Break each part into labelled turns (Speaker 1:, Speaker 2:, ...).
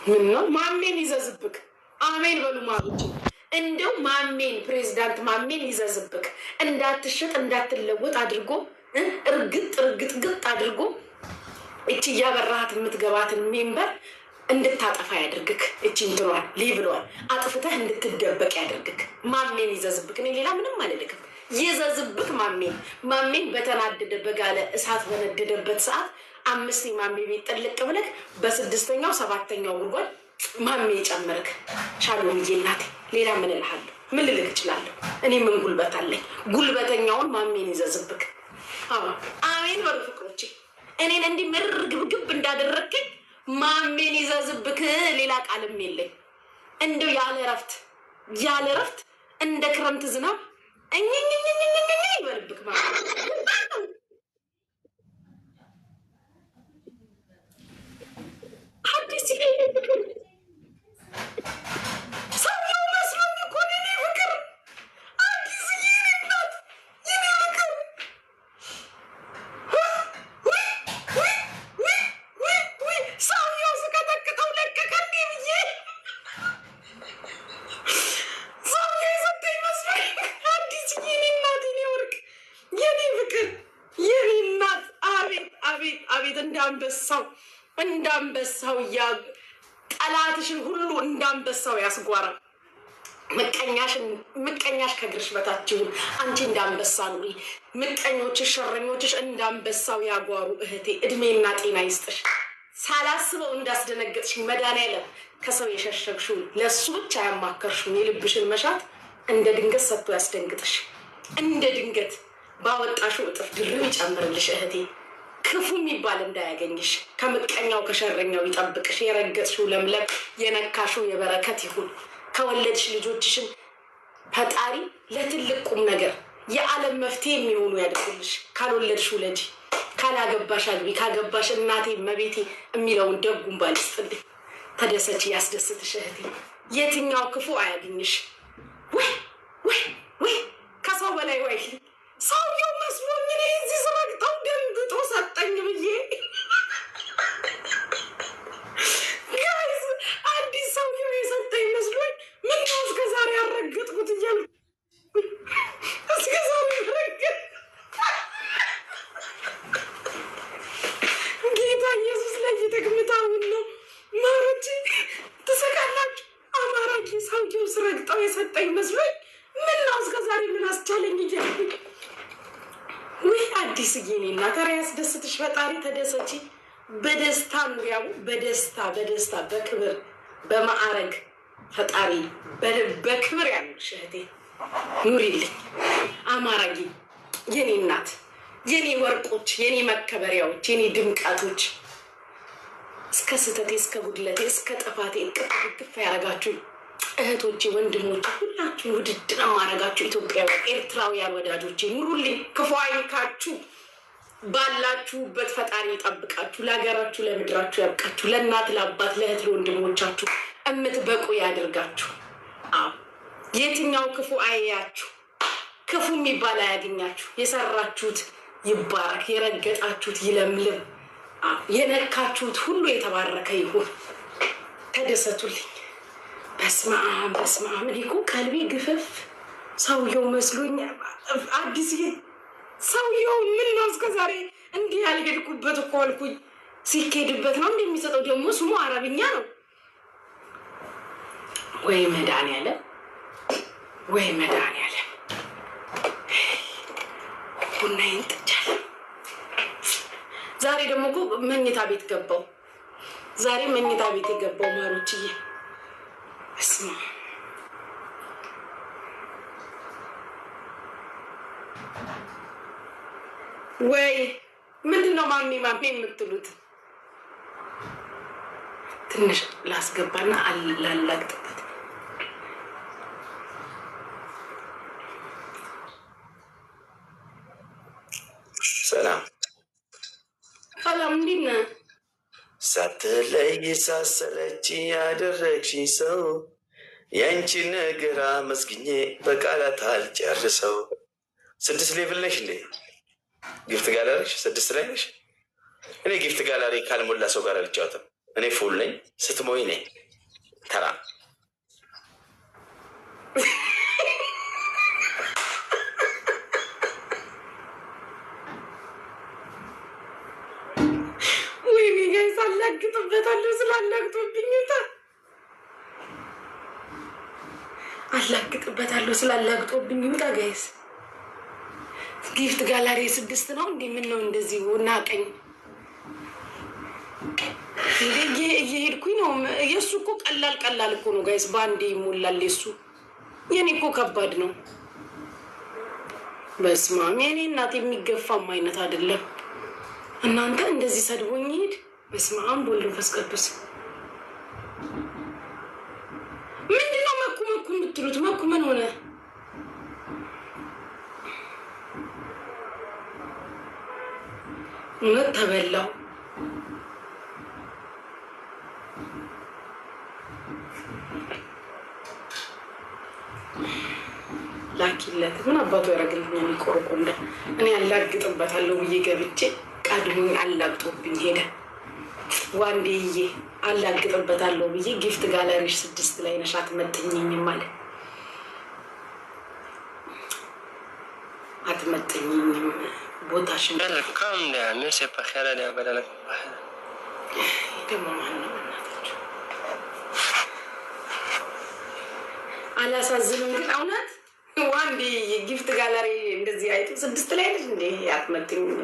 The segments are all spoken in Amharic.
Speaker 1: ምን ነው ማሜን ይዘዝብክ? አሜን በሉ ማሮች። እንደው ማሜን ፕሬዚዳንት ማሜን ይዘዝብክ እንዳትሸጥ እንዳትለወጥ አድርጎ እርግጥ አድርጎ እቺ እያበራሃት የምትገባትን ሜምበር እንድታጠፋ ያድርግክ። እቺ እንትሯል ሊብሏል አጥፍተህ እንድትደበቅ ያድርግክ። ማሜን ይዘዝብክ። እኔ ሌላ ምንም አልልክም። ይዘዝብክ ማሜን በተናደደ በጋለ እሳት በነደደበት ሰዓት 5 ማሜ ቤት ጥልቅ ብለክ በ6ኛው 7ኛው ጉድጓድ ማሜ ጨምርክ። ሻሎምዬ እናቴ ሌላ ምን እልሃለሁ? ምን ልልክ እችላለሁ? እኔ ምን ጉልበት አለኝ? ጉልበተኛውን ማሜን ይዘዝብክ። አሜን በሉ ፍቅሮቼ። እኔን እንዲህ ምርር ግብግብ እንዳደረግኝ ማሜን ይዘዝብክ። ሌላ ቃልም የለኝ። እንደው ያለ እረፍት እንደ ክረምት ዝናብ እኝኝኝኝኝኝ ይበልብክ ማለት አዲስ ሰውየው መስሎኝ እኮ የኔ ፍቅር አዲስ የኔ እናት የኔ ፍቅር ሰውየው ስቀጠቅጠው ለቀቀ እንዴ ብዬ ሰውየው የሰጠኝ መስሎኝ አዲስ የኔ እናት የኔ ወርቅ የኔ ፍቅር የኔ እናት አቤት እንዳንበሳው ጠላትሽን ሁሉ እንዳንበሳው ያስጓራ። ምቀኛሽ ከግርሽ በታች ይሁን። አንቺ እንዳንበሳ ኑሪ። ምቀኞችሽ ሸረኞችሽ እንዳንበሳው ያጓሩ። እህቴ እድሜና ጤና ይስጥሽ። ሳላስበው እንዳስደነገጥሽ መድኃኒዓለም ከሰው የሸሸግሽውን ለእሱ ብቻ ያማከርሽውን የልብሽን መሻት እንደ ድንገት ሰጥቶ ያስደንግጥሽ። እንደ ድንገት ባወጣሽው እጥፍ ድርብ ይጨምርልሽ እህቴ። ክፉ የሚባል እንዳያገኝሽ። ከምቀኛው ከሸረኛው ይጠብቅሽ። የረገጥሽው ለምለም የነካሽው የበረከት ይሁን። ከወለድሽ ልጆችሽን ፈጣሪ ለትልቅ ቁም ነገር የዓለም መፍትሄ የሚሆኑ ያድርጉልሽ። ካልወለድሽ ውለጂ፣ ካላገባሽ አግቢ፣ ካገባሽ እናቴ መቤቴ የሚለውን ደጉም ባል ይስጥልኝ። ተደሰች፣ ያስደስትሽ እህቴ። የትኛው ክፉ አያገኝሽ። ወይ ከሰው በላይ ወይ ሰውየው መስሎኝ እኔ እዚህ ስረግጠው ደንግጦ ሰጠኝ ብዬ ጋይዝ አዲስ ሰውየው የሰጠኝ መስሎኝ ምነው እስከ ዛሬ ያረገጥኩት እያሉ እስከ ዛሬ ያረገጥ ጌታ ኢየሱስ ላይ የተግምታውን ነው። ማሮቼ ትሰቃላችሁ። አማራጌ ሰውየው ስረግጠው የሰጠኝ መስሎኝ ምነው እስከ ዛሬ ምን አስቻለኝ እያልኩኝ ወይ አዲስ ጌኔ እና ታዲያ ያስደስትሽ ፈጣሪ። ተደሰቺ፣ በደስታ ኑሪያው፣ በደስታ በክብር በማዕረግ ፈጣሪ በክብር ያሉሽ እህቴ ኑሪልኝ። አማራጊ የኔ እናት፣ የኔ ወርቆች፣ የኔ መከበሪያዎች፣ የኔ ድምቀቶች እስከ ስተቴ እስከ ጉድለቴ እስከ ጥፋቴ እቅፍ ያደረጋችሁ እህቶቼ ወንድሞቼ ሁላችሁ ውድድ ነው ማረጋችሁ። ኢትዮጵያውያን ኤርትራውያን ወዳጆቼ ኑሩልኝ። ክፉ አይንካችሁ። ባላችሁበት ፈጣሪ ይጠብቃችሁ። ለሀገራችሁ ለምድራችሁ ያብቃችሁ። ለእናት ለአባት ለእህት ለወንድሞቻችሁ እምትበቁ ያድርጋችሁ። የትኛው ክፉ አያችሁ፣ ክፉ የሚባል አያገኛችሁ። የሰራችሁት ይባረክ፣ የረገጣችሁት ይለምልም፣ የነካችሁት ሁሉ የተባረከ ይሁን። ተደሰቱልኝ። በስመ አብ እኔ እኮ ቀልቤ ግፍፍ ሰውየው መስሎኝ አዲስ ሰውየው ምን ነው እስከ ዛሬ እንዲህ ያልሄድኩበት እኮ አልኩኝ። ሲኬድበት ነው እንደሚሰጠው ደግሞ ስሙ አረብኛ ነው። ወይ መድኃኒዓለም ቡናዬን ጥጃለሁ። ዛሬ ደግሞ እኮ መኝታ ቤት ገባው። ማሮችዬ እስማ ወይ ምንድን ነው ማሜ የምትሉት? ትንሽ ላስገባና አላላግጥበት።
Speaker 2: ሰላም
Speaker 1: እንዴት ነህ?
Speaker 2: ሳትለይ ሳሰለች ያደረግሽኝ ሰው የአንቺን ነገር አመስግኜ በቃላት አልጨርሰው። 6 ሌቭል ነሽ እንዴ? ጊፍት ጋላሪሽ 6 ላይ ነሽ? እኔ ጊፍት ጋላሪ ካልሞላ ሰው ጋር አልጫወትም። እኔ ፉል ነኝ፣ ስትሞይ ነኝ። ተራ
Speaker 1: ወይኔ ጋይስ አላግጥበታለሁ ስላላግጦብኝ ይውጣ ጋይስ። ጊፍት ጋላሪ 6 ነው እንዴ? ምን ነው እንደዚህ ናቀኝ እንዴ? እየሄድኩኝ ነው። የእሱ እኮ ቀላል እኮ ነው ጋይስ፣ በአንዴ ይሞላል። የሱ የኔ እኮ ከባድ ነው። በስመ አብ የኔ እናት የሚገፋም አይነት አይደለም። እናንተ እንደዚህ ሰድቦኝ ይሄድ። በስመ አብ ወወልድ ወመንፈስ ቅዱስ። ምንድነው መኩ የምትሉት? መኩ ምን ሆነ? እውነት ተበላው። ላኪለት ምን አባቱ ያደርግልኛል? የሚቆርቆንዳ እኔ አላግጥበታለሁ ብዬ ገብቼ ቀድሞኝ አላግጦብኝ ሄደ። ዋንዴዬ አላግጥበታለሁ ብዬ ጊፍት ጋላሪሽ 6 ላይ ነሽ አትመጥኝኝም ማለት አትመጥኝኝም። ቦታሽን ደግሞ ማነው እናታችሁ አላሳዝንም። ግን እውነት ዋንዴ የጊፍት ጋላሪ እንደዚህ አይቱ 6 ላይ ነሽ እንዴ? አትመጥኝም።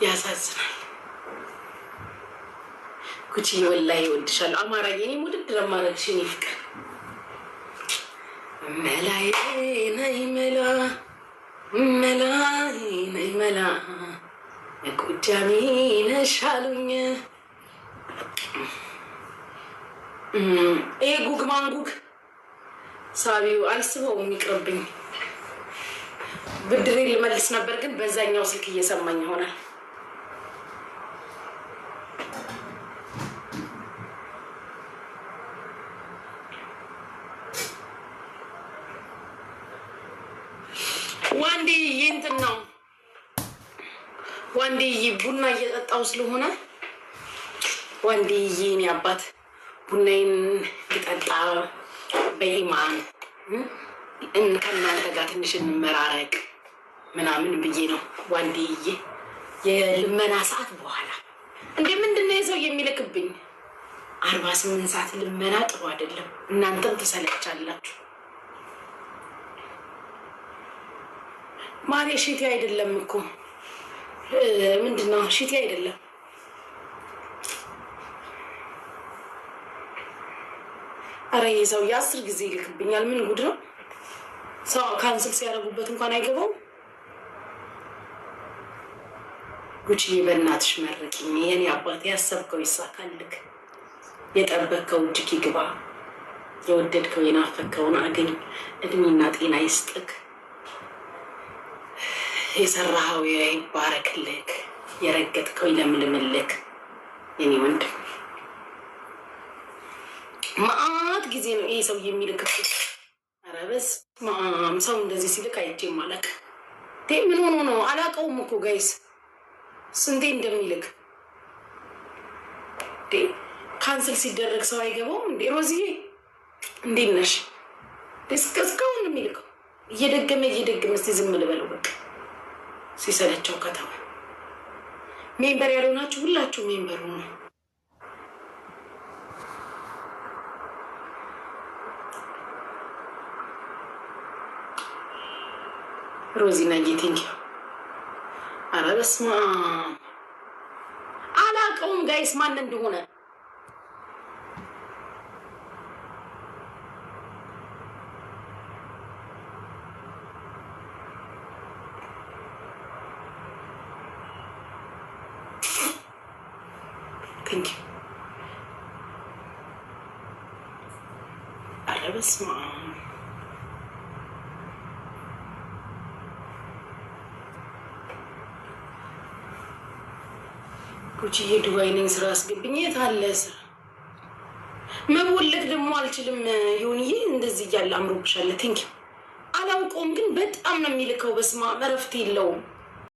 Speaker 1: ያሳዝናል። ኩቺ ወላሂ እወድሻለሁ። አማራዬ እኔም ውድድ ለማድረግሽ እኔ ፍቅር መላዬ ነይ መላ ጎጃሜ ነሽ አሉኝ። ይሄ ጉግ ማንጉግ ሳቢው አልስበውም ይቅርብኝ። ብድሬ ልመልስ ነበር ግን በዛኛው ስልክ እየሰማኝ ይሆናል። ዋንዴ እንትን ነው። ዋንዴ ቡና እየጠጣው ስለሆነ ዋንዴ የኔ አባት ቡናዬን ልጠጣ በኢማን ከእናንተ ጋር ትንሽ እንመራረቅ ምናምን ብዬ ነው። ዋንዴዬ የልመና ሰዓት በኋላ እንዴ ምንድነው የሰው የሚልክብኝ? 48 ሰዓት ልመና ጥሩ አይደለም። እናንተም ትሰለቻላችሁ። ማሬ ሽቲ አይደለም እኮ ምንድነው? ሽቲ አይደለም። አረ የሰው የ10 ጊዜ ይልክብኛል። ምን ጉድ ነው? ሰው ካንስል ሲያደርጉበት እንኳን አይገባውም። ጉቺዬ በእናትሽ መርቂኝ የኔ አባት። ያሰብከው ይሳካልክ፣ የጠበቅከው እጅግ ይግባ፣ የወደድከው የናፈከውን አገኝ፣ እድሜና ጤና ይስጥክ፣ የሰራኸው ይባረክልክ፣ የረገጥከው ይለምልምልክ የኔ ወንድም። ማአት ጊዜ ነው ይሄ ሰው የሚልክብኝ። ኧረ በስመ አብ ሰው እንደዚህ ሲልክ አይቼም አላውቅም። ምን ሆኖ ነው? አላውቀውም እኮ ጋይስ ስንቴ እንደሚልክ። ካንስል ሲደረግ ሰው አይገባውም እንዴ? ሮዚዬ እንዴት ነሽ? እስካሁን የሚልከው እየደገመ እስቲ ዝም ልበለው በቃ ሲሰለቸው ከተማ። ሜምበር ያልሆናችሁ ሁላችሁ ሜምበር ሆኑ። ሮዚና ጌቲንግ ኧረ በስመ አብ አላውቀውም ጋይስ ማን እንደሆነ። ኧረ በስመ አብ ጉቺዬ ዱባይ ነኝ ስራ አስገብኝ። የት አለ ስራ? መቦለክ ደግሞ አልችልም። ይሁንዬ እንደዚህ እያለ አምሮብሻለ። ቴንኪው አላውቀውም፣ ግን በጣም ነው የሚልከው። በስመ አብ እረፍት የለውም።